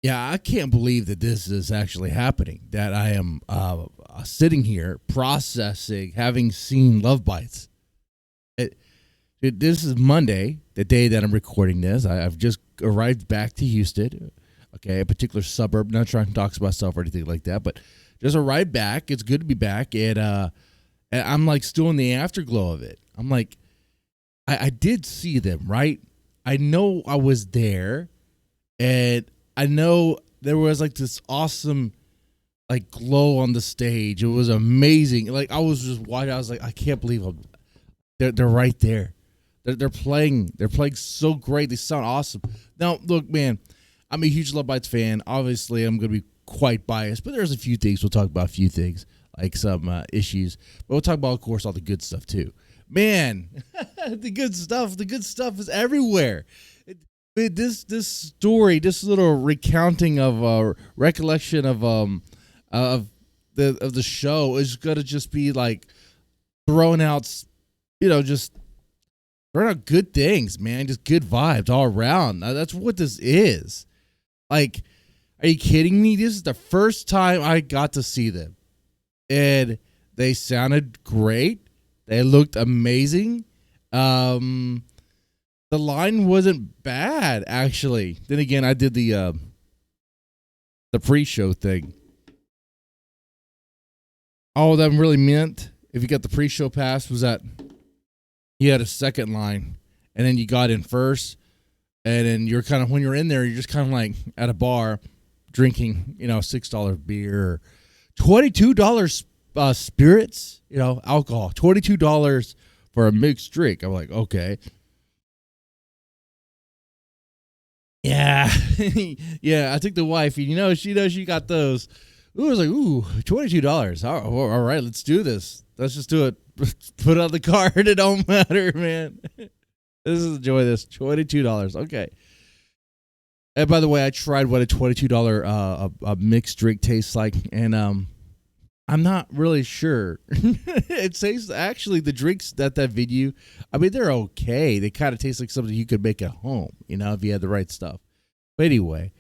Yeah, I can't believe that this is actually happening. That I am sitting here processing having seen Love Bites. This is Monday, the day that I'm recording this. I've just arrived back to Houston, okay, a particular suburb. Not trying to talk myself or anything like that, but just arrived back. It's good to be back, and I'm like still in the afterglow of it. I'm like, I did see them, right? I know I was there, and I know there was like this awesome like glow on the stage. It was amazing. Like I was just watching. I was like, I can't believe they're right there. They're playing. They're playing so great. They sound awesome. Now, look, man, I'm a huge Love Bites fan. Obviously, I'm going to be quite biased, but there's a few things. We'll talk about a few things, like some issues. But we'll talk about, of course, all the good stuff, too. Man, the good stuff. The good stuff is everywhere. This story, this little recounting of recollection of the show is gonna just be like throwing out, just throwing out good things, man. Just good vibes all around. That's what this is. Like, are you kidding me? This is the first time I got to see them, and they sounded great. They looked amazing. The line wasn't bad, actually. Then again, I did the pre-show thing. All that really meant, if you got the pre-show pass, was that you had a second line, and then you got in first, and then you're kind of, when you're in there, you're just kind of like at a bar drinking, $6 beer, $22 spirits, alcohol, $22 for a mixed drink. I'm like, okay. Yeah. Yeah, I took the wife, she knows she got those. Ooh, I was like, ooh, $22. All right, let's do this. Let's just do it. Put it on the card. It don't matter, man. This is enjoy this. $22. Okay. And by the way, I tried what a $22 a mixed drink tastes like, and I'm not really sure. It tastes, actually, the drinks that video, I mean, they're okay. They kind of taste like something you could make at home, if you had the right stuff. But anyway,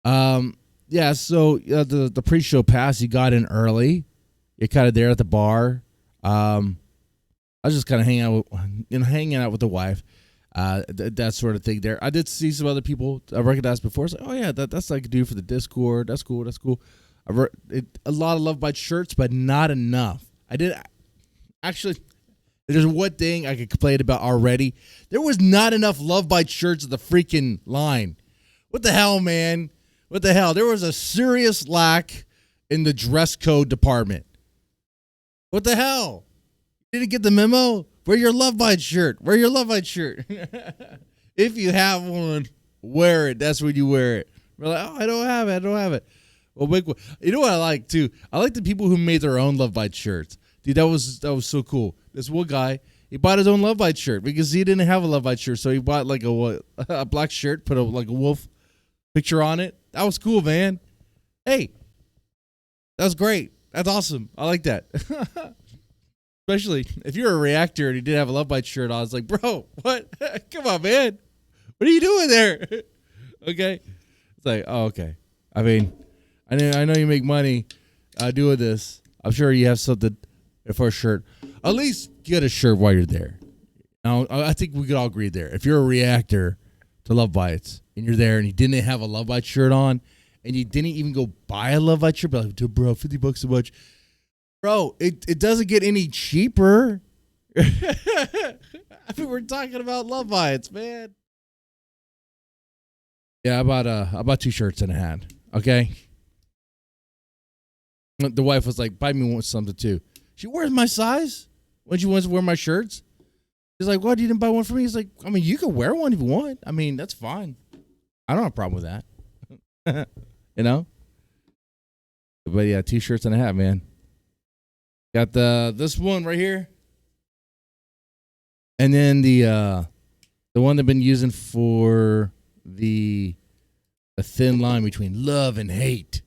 yeah. So the pre-show pass, you got in early. You're kind of there at the bar. I was just kind of hanging out with the wife, that sort of thing. There, I did see some other people I recognized before. It's like, oh yeah, that's like a dude for the Discord. That's cool. That's cool. A lot of Love Bites shirts, but not enough. I did actually. There's one thing I could complain about already. There was not enough Love Bites shirts at the freaking line. What the hell, man? What the hell? There was a serious lack in the dress code department. What the hell? You didn't get the memo? Wear your Love Bites shirt. Wear your Love Bites shirt. If you have one, wear it. That's when you wear it. We're like, oh, I don't have it. I don't have it. Well, you know what I like too? I like the people who made their own Love Bites shirts. Dude, that was so cool. This one guy, he bought his own Love Bites shirt because he didn't have a Love Bites shirt, so he bought like a black shirt, put like a wolf picture on it. That was cool, man. Hey, that was great. That's awesome. I like that. Especially if you're a reactor and you didn't have a Love Bites shirt on. I was like, bro, what? Come on, man. What are you doing there? Okay. It's like, oh, okay. I mean, I know you make money doing this. I'm sure you have something for a shirt. At least get a shirt while you're there. Now, I think we could all agree there. If you're a reactor to Love Bites and you're there and you didn't have a Love Bites shirt on and you didn't even go buy a Love Bites shirt, but like, dude, bro, $50 a much. Bro, it doesn't get any cheaper. I mean, we're talking about Love Bites, man. Yeah, I bought 2 shirts and a hat. Okay. The wife was like, buy me something too. She wears my size when she wants to wear my shirts. She's like, what, you didn't buy one for me? He's like, I mean, you can wear one if you want. I mean, that's fine. I don't have a problem with that. But yeah, 2 shirts and a hat, man. Got this one right here. And then the one they've been using for the thin line between love and hate.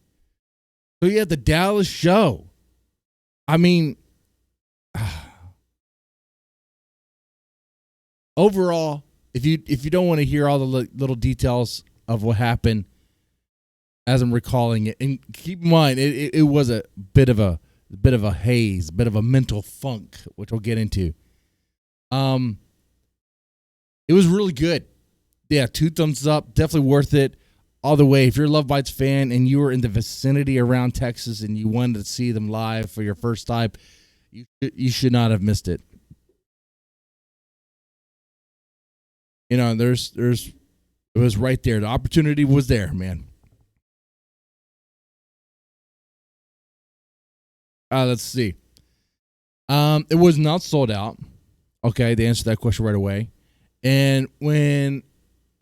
So yeah, the Dallas show. I mean, overall, if you don't want to hear all the little details of what happened, as I'm recalling it. And keep in mind, it was a bit of a haze, a bit of a mental funk, which we'll get into. It was really good. Yeah, 2 thumbs up. Definitely worth it. All the way. If you're a Love Bites fan and you were in the vicinity around Texas and you wanted to see them live for your first time, you should not have missed it. You know, it was right there. The opportunity was there, man. Let's see. It was not sold out. Okay, they answered that question right away. And when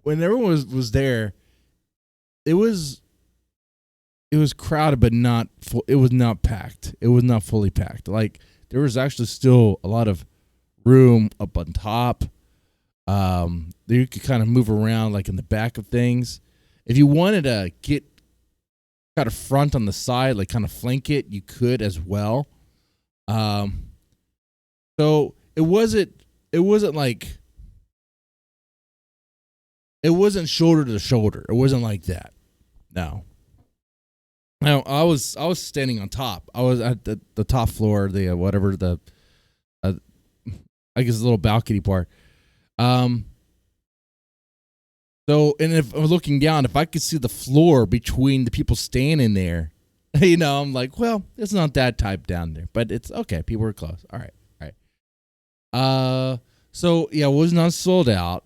everyone was there, it was crowded, but not full. It was not packed. It was not fully packed. Like, there was actually still a lot of room up on top. You could kind of move around, like in the back of things. If you wanted to get kind of front on the side, like kind of flank it, you could as well. So it wasn't like, it wasn't shoulder to shoulder. It wasn't like that. No. Now, I was standing on top. I was at the top floor, the whatever the I guess the little balcony part. So, and if I'm looking down, if I could see the floor between the people standing there, you know, I'm like, well, it's not that type down there, but it's okay. People are close. All right. So yeah, it was not sold out,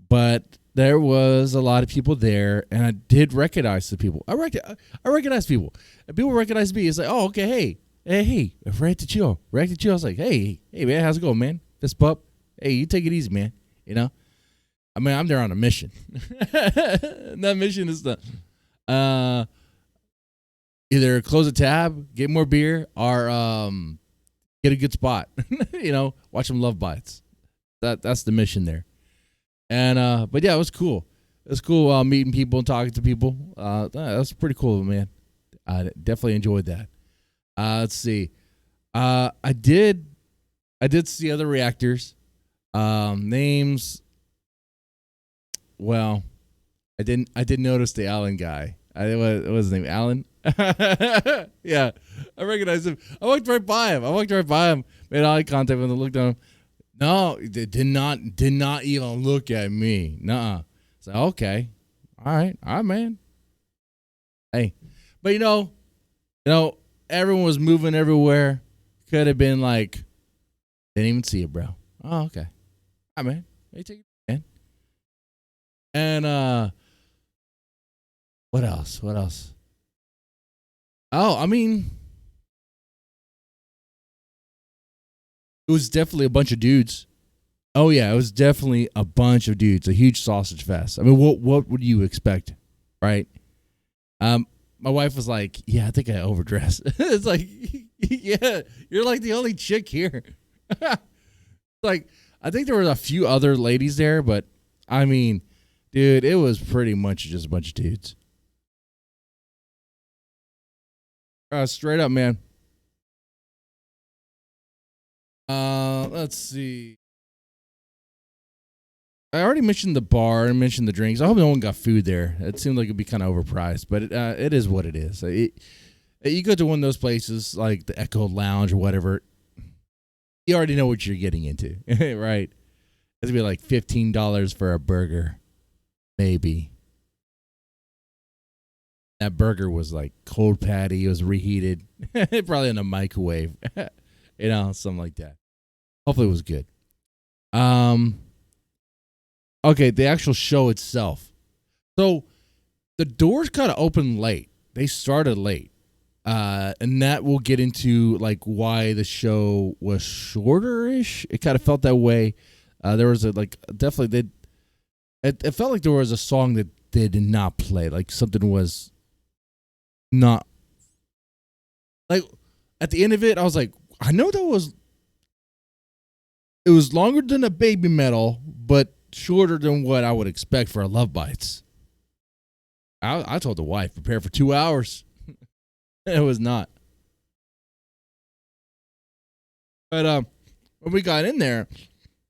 but there was a lot of people there, and I did recognize the people. I recognize people. And people recognize me. It's like, oh, okay, hey, Rant and Chill. Rant and Chill. I was like, hey, man, how's it going, man? This pup. Hey, you take it easy, man. You know? I mean, I'm there on a mission. And that mission is to either close a tab, get more beer, or get a good spot. You know, watch some Love Bites. That's the mission there. And but yeah, it was cool. It was cool meeting people and talking to people. That was pretty cool, man. I definitely enjoyed that. Let's see. I did see other reactors. Names. Well, I did notice the Alan guy. What was his name? Alan? Yeah, I recognized him. I walked right by him. Made eye contact with him. Looked at him. No, they did not even look at me. Nuh-uh. So okay, all right, man. Hey, but you know, everyone was moving everywhere. Could have been like, didn't even see it, bro. Oh, okay. All right, man. Hey, take it, man. And what else? Oh, I mean, it was definitely a bunch of dudes. Oh yeah, it was definitely a bunch of dudes. A huge sausage fest. I mean, what would you expect, right? My wife was like, "Yeah, I think I overdressed." It's like, yeah, you're like the only chick here. Like, I think there were a few other ladies there, but I mean, dude, it was pretty much just a bunch of dudes. Straight up, man. Let's see. I already mentioned the bar and mentioned the drinks. I hope no one got food there. It seemed like it'd be kind of overpriced, but it is what it is. You go to one of those places like the Echo Lounge or whatever, you already know what you're getting into, right? It's gonna be like $15 for a burger, maybe. That burger was like cold patty. It was reheated, probably in a microwave, something like that. Hopefully, it was good. Okay, the actual show itself. So the doors kind of opened late. They started late. And that will get into like why the show was shorter-ish. It kind of felt that way. There was definitely it felt like there was a song that they did not play. Like something was not, like, at the end of it, I was like, I know it was longer than a Baby Metal, but shorter than what I would expect for a Love Bites. I told the wife, prepare for 2 hours. It was not. But when we got in there,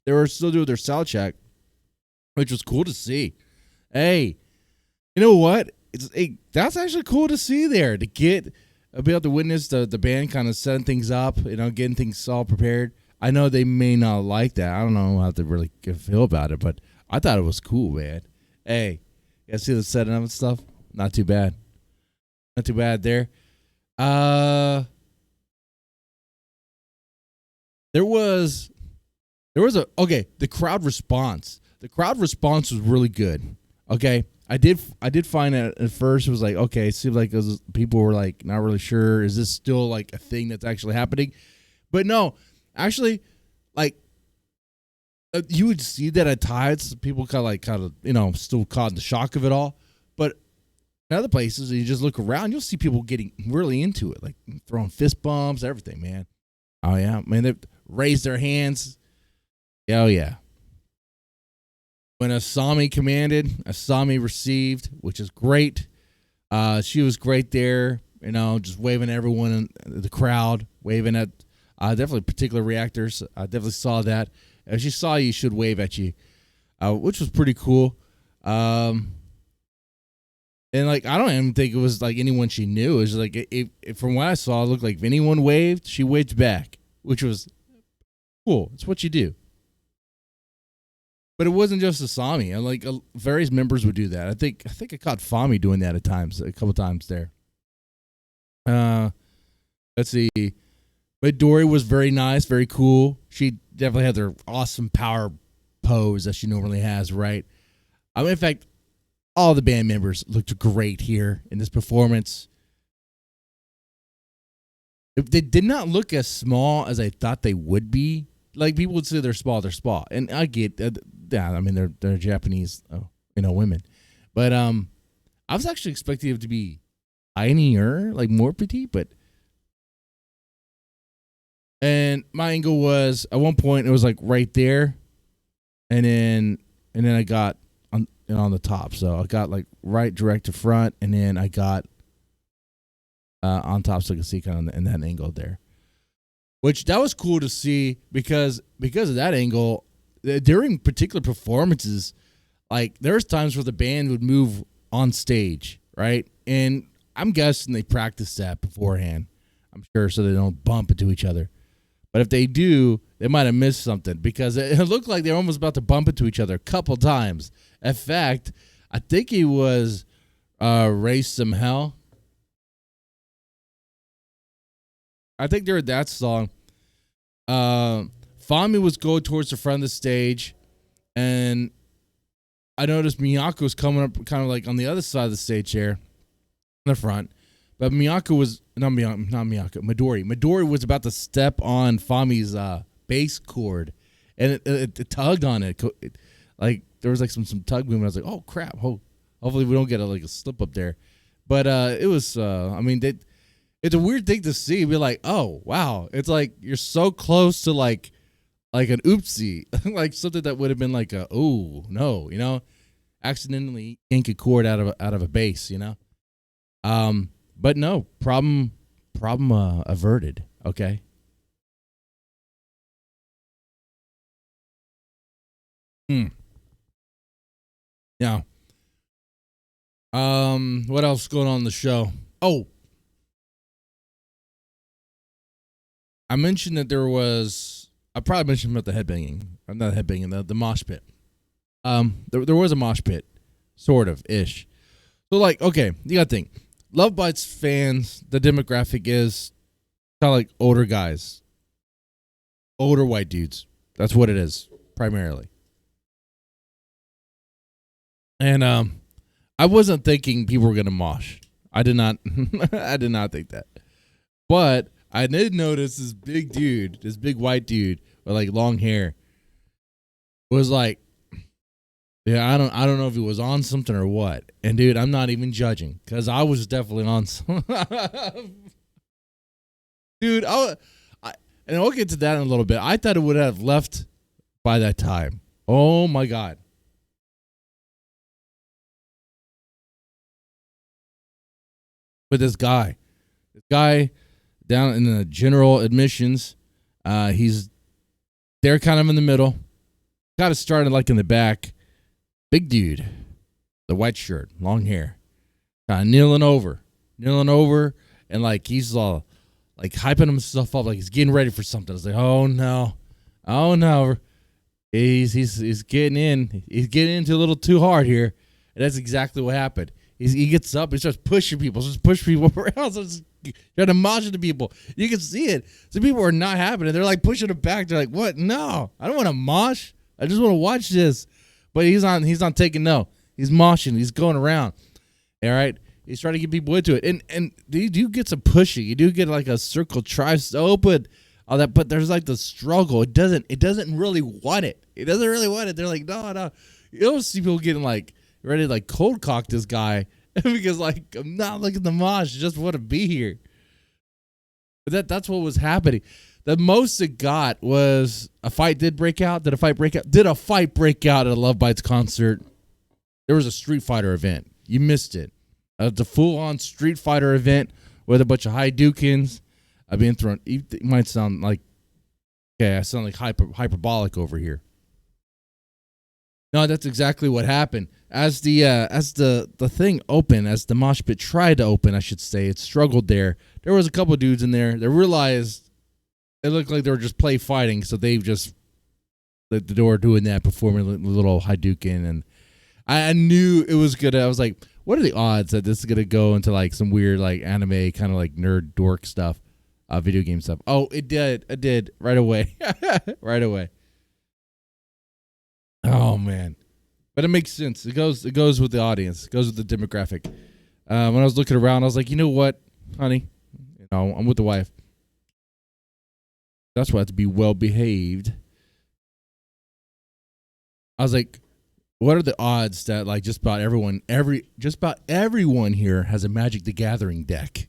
they were still doing their sound check, which was cool to see. Hey, you know what? that's actually cool to see there, to get be able to witness the band kind of setting things up, getting things all prepared. I know they may not like that. I don't know how to really feel about it, but I thought it was cool, man. Hey, you guys see the setting up and stuff? Not too bad. Not too bad there. There was the crowd response. The crowd response was really good. Okay. I did find that at first it was like, okay, it seemed like people were like not really sure. Is this still like a thing that's actually happening? But no, actually, like you would see that at times people kind of still caught in the shock of it all. But in other places, you just look around, you'll see people getting really into it, like throwing fist bumps, everything, man. Oh yeah, man, they raised their hands. Oh yeah. When Asami commanded, Asami received, which is great. She was great there, just waving at everyone in the crowd, waving at definitely particular reactors. I definitely saw that. If she saw you, she should wave at you, which was pretty cool. And like, I don't even think it was like anyone she knew. It was like, from what I saw, it looked like if anyone waved, she waved back, which was cool. It's what you do. But it wasn't just Asami. Like various members would do that. I think I caught Fami doing that at times, a couple times there. Let's see. Midori was very nice, very cool. She definitely had her awesome power pose that she normally has, right? In fact, all the band members looked great here in this performance. They did not look as small as I thought they would be. Like, people would say they're small, and I get yeah. I mean, they're Japanese, women, but I was actually expecting it to be tinier, like more petite, but. And my angle was at one point it was like right there, and then I got on the top, so I got like right direct to front, and then I got on top, so I could see kind of in that angle there. Which that was cool to see because of that angle, during particular performances, like there's times where the band would move on stage, right? And I'm guessing they practiced that beforehand. I'm sure, so they don't bump into each other. But if they do, they might have missed something because it looked like they were almost about to bump into each other a couple times. In fact, I think he was Raise Some Hell. I think during that song, Fami was going towards the front of the stage, and I noticed Miyako was coming up kind of like on the other side of the stage here, in the front. But Midori was about to step on Fami's bass chord, and it tugged on it. Like there was like some tug movement. I was like, oh crap! Hopefully we don't get a slip up there. But it was. It's a weird thing to see. Be like, oh wow! It's like you're so close to like an oopsie, like something that would have been like oh no, accidentally yank a chord out of a bass, But no, problem averted. Okay. Yeah. What else is going on in the show? Oh, I mentioned that there was. I probably mentioned about the headbanging. Not headbanging. The mosh pit. There was a mosh pit, sort of ish. So like, okay, you got to think. Love Bites fans, the demographic is kind of like older guys, older white dudes. That's what it is primarily. And I wasn't thinking people were gonna mosh. I did not. I did not think that. But I did notice this big dude, this big white dude with like long hair, was like, yeah, I don't know if he was on something or what. And dude, I'm not even judging because I was definitely on some. Dude, and I'll get to that in a little bit. I thought it would have left by that time. Oh my God. But this guy down in the general admissions, he's there kind of in the middle. Got it started like in the back. Big dude, the white shirt, long hair, kind of kneeling over, and like he's all like hyping himself up, like he's getting ready for something. It's like, oh no, he's getting into a little too hard here, and that's exactly what happened. He gets up, he starts pushing people around, so trying to mosh into people. You can see it. Some people are not having it. They're like pushing it back. They're like, what? No, I don't want to mosh. I just want to watch this. But he's not taking no. He's moshing. He's going around. All right. He's trying to get people into it. And you do get some pushing. You do get like a circle tries to open all that, but there's like the struggle. It doesn't really want it. It doesn't really want it. They're like, no. You don't see people getting like ready to like cold cock this guy because like I'm not looking at the mosh. I just want to be here. But that's what was happening. The most it got was a fight did break out. Did a fight break out? Did a fight break out at a Love Bites concert? There was a Street Fighter event. You missed it. The full-on Street Fighter event with a bunch of Hadoukens being thrown. It might sound like, okay, I sound like hyperbolic over here. No, that's exactly what happened. As the thing opened, as the mosh pit tried to open, I should say, it struggled there. There was a couple dudes in there that realized it looked like they were just play fighting, so they just let the door doing that, performing a little Hadouken, and I knew it was good. I was like, what are the odds that this is gonna go into like some weird like anime kind of like nerd dork stuff, video game stuff? Oh, it did. It did right away, right away. Oh man, but it makes sense. It goes with the audience. It goes with the demographic. When I was looking around, I was like, you know what, honey, I'm with the wife. That's why I have to be well behaved. I was like, what are the odds that like just about everyone here has a Magic the Gathering deck?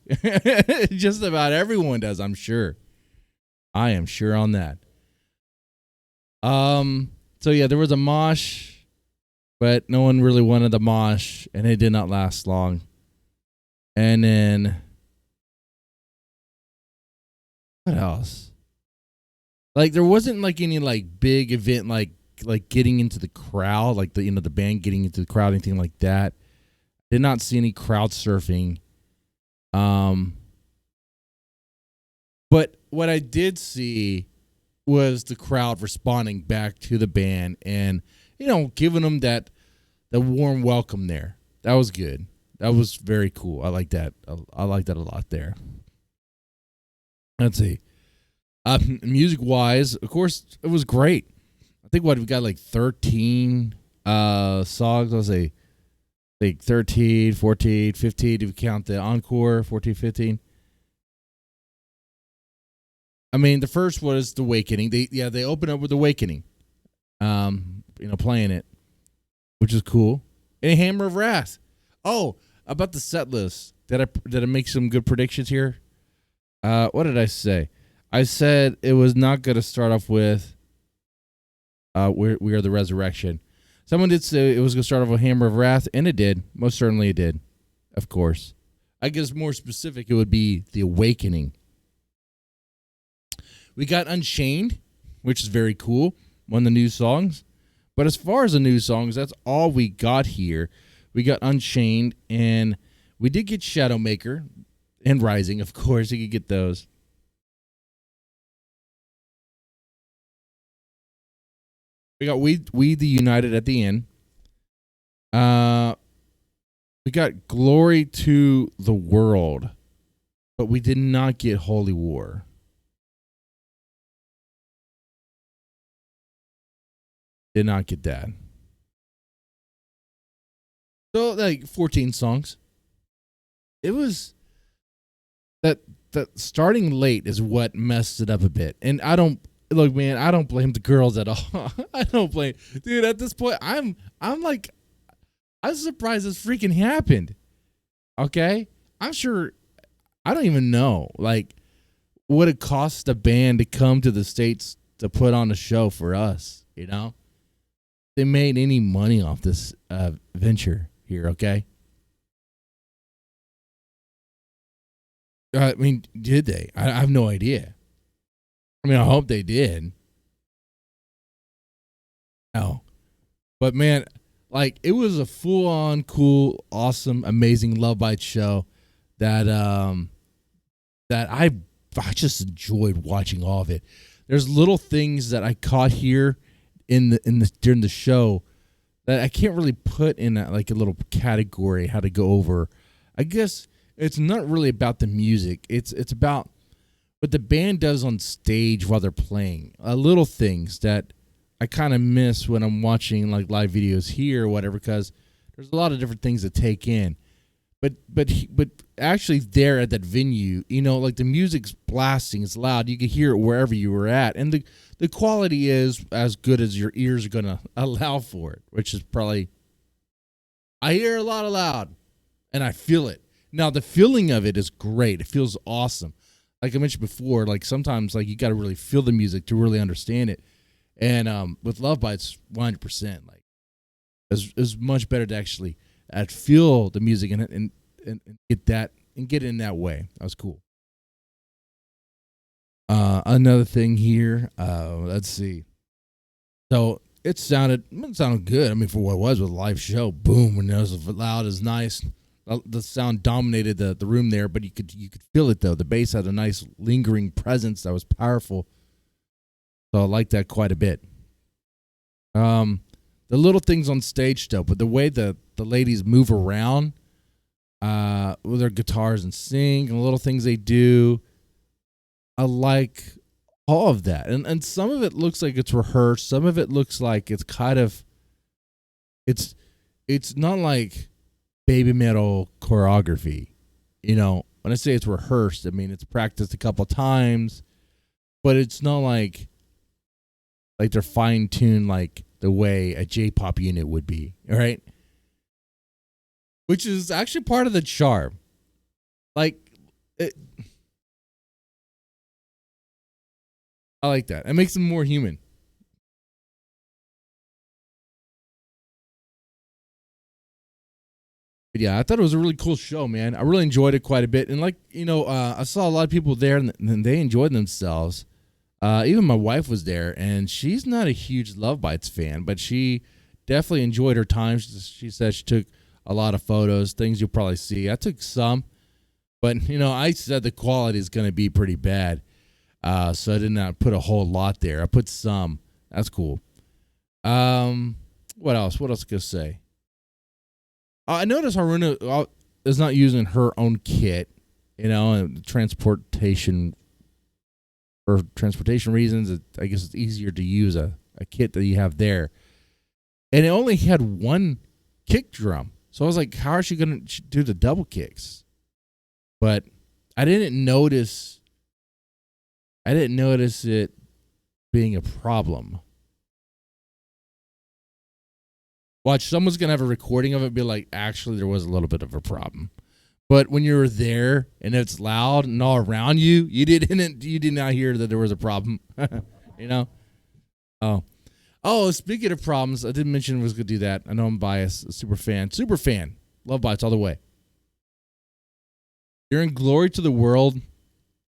Just about everyone does, I'm sure. I am sure on that. So yeah, there was a mosh, but no one really wanted the mosh, and it did not last long. And then what else? Like there wasn't like any like big event like getting into the crowd, like the band getting into the crowd, anything like that. Did not see any crowd surfing. But what I did see was the crowd responding back to the band and giving them the warm welcome there. That was good. That was very cool. I like that. I like that a lot there. Let's see. Music wise, of course, it was great. I think we got like 13 songs. Let's say like 13, 14, 15 if you count the encore, 14, 15. I mean, the first was The Awakening. They opened up with Awakening. Playing it, which is cool. And Hammer of Wrath. Oh, about the set list. Did I make some good predictions here? What did I say? I said it was not going to start off with We Are the Resurrection. Someone did say it was going to start off with Hammer of Wrath, and it did. Most certainly it did. Of course. I guess more specific, it would be The Awakening. We got Unchained, which is very cool. One of the new songs. But as far as the new songs, that's all we got here. We got Unchained, and we did get Shadowmaker and Rising. Of course, you could get those. We got We the United at the end. We got Glory to the World, but we did not get Holy War. Did not get that. So like 14 songs. It was that starting late is what messed it up a bit. And I don't blame the girls at all. I don't blame, dude. At this point, I'm surprised this freaking happened. Okay, I'm sure. I don't even know like what it costs the band to come to the States to put on a show for us. They made any money off this venture here. Okay. I mean, did they? I have no idea. I mean, I hope they did. No. But man, Like, it was a full on cool, awesome, amazing Love Bites show that that I just enjoyed watching all of it. There's little things that I caught here in the during the show that I can't really put in like a little category how to go over. I guess it's not really about the music. It's about what the band does on stage while they're playing. Little things that I kind of miss when I'm watching like live videos here or whatever, because there's a lot of different things to take in. But actually there at that venue, like the music's blasting, it's loud. You can hear it wherever you were at, and the quality is as good as your ears are gonna allow for it, which is probably, I hear a lot of loud, and I feel it. Now the feeling of it is great. It feels awesome. Like I mentioned before, like sometimes like you got to really feel the music to really understand it, and with Love Bites, 100%. Like it's much better to actually feel the music and get that and get in that way. That was cool. Another thing here, let's see. So it sounded good. I mean, for what it was with a live show, boom, when it was loud, is nice. The sound dominated the room there, but you could feel it though. The bass had a nice lingering presence that was powerful. So I like that quite a bit. The little things on stage stuff, but the way the ladies move around with their guitars and sing, and the little things they do, I like all of that. And some of it looks like it's rehearsed. Some of it looks like it's kind of, it's not like baby metal choreography. When I say it's rehearsed, I mean it's practiced a couple times, but it's not like they're fine-tuned like the way a J-pop unit would be, all right? Which is actually part of the charm. Like, I like that. It makes them more human. But yeah, I thought it was a really cool show, man. I really enjoyed it quite a bit. And like, I saw a lot of people there and they enjoyed themselves. Even my wife was there, and she's not a huge Love Bites fan, but she definitely enjoyed her time. She said she took a lot of photos, things you'll probably see. I took some, but I said the quality is going to be pretty bad, so I did not put a whole lot there. I put some. That's cool. What else? What else could I say? I noticed Haruna is not using her own kit, and transportation. For transportation reasons, I guess it's easier to use a kit that you have there. And it only had one kick drum. So I was like, how is she going to do the double kicks? But I didn't notice it being a problem. Watch, someone's going to have a recording of it and be like, actually, there was a little bit of a problem. But when you were there and it's loud and all around you, you did not hear that there was a problem. Oh, speaking of problems, I didn't mention I was going to do that. I know I'm biased. Super fan. Love Bites all the way. You're in Glory to the World.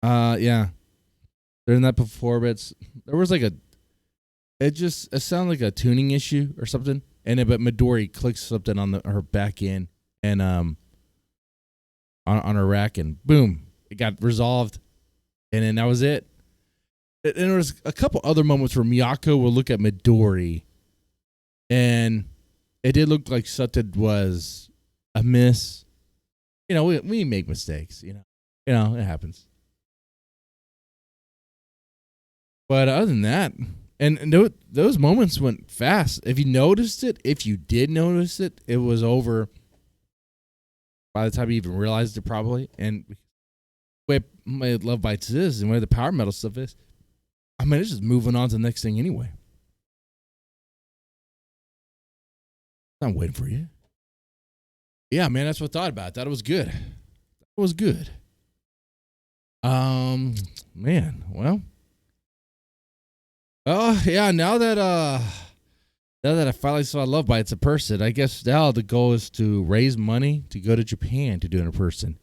Yeah. During that performance, there was like it sounded like a tuning issue or something. But Midori clicks something on her back end and on her rack, and boom, it got resolved, and then that was it. And there was a couple other moments where Miyako will look at Midori, and it did look like something was amiss. We make mistakes. It happens. But other than that, and those moments went fast. If you did notice it, it was over by the time you even realized it, probably. And the way my Love Bites is and where the power metal stuff is, I mean, it's just moving on to the next thing anyway. I'm waiting for you. Yeah, man, that's what I thought about. That was good. That was good. Man, well. Oh, yeah, now that I finally saw Love Bites in person, I guess now the goal is to raise money to go to Japan to do it in person.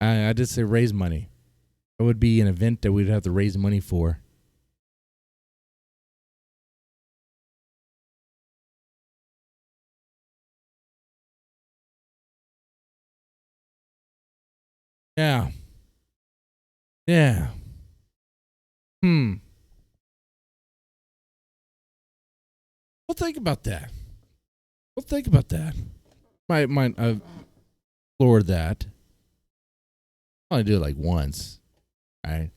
I did say raise money. It would be an event that we'd have to raise money for. Yeah. Yeah. Well, think about that. Might explore that. I only do it like once. Right.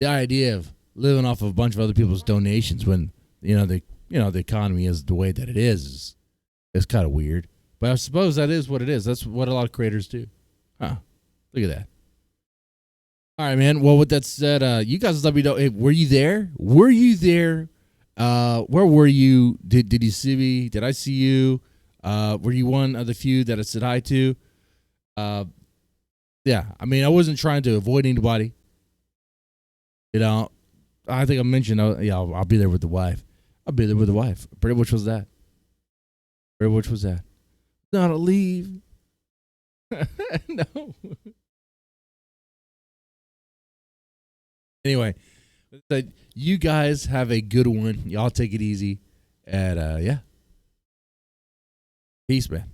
The idea of living off of a bunch of other people's donations when the economy is the way that it is kind of weird. But I suppose that is what it is. That's what a lot of creators do. Huh. Look at that. All right, man. Well, with that said, you guys let me know. Hey, were you there? Where were you? Did you see me? Did I see you? Were you one of the few that I said hi to? Uh, yeah. I mean, I wasn't trying to avoid anybody. I think I mentioned, I'll be there with the wife. I'll be there with the wife. Which was that? Not a leave. No. Anyway, you guys have a good one. Y'all take it easy. And yeah. Peace, man.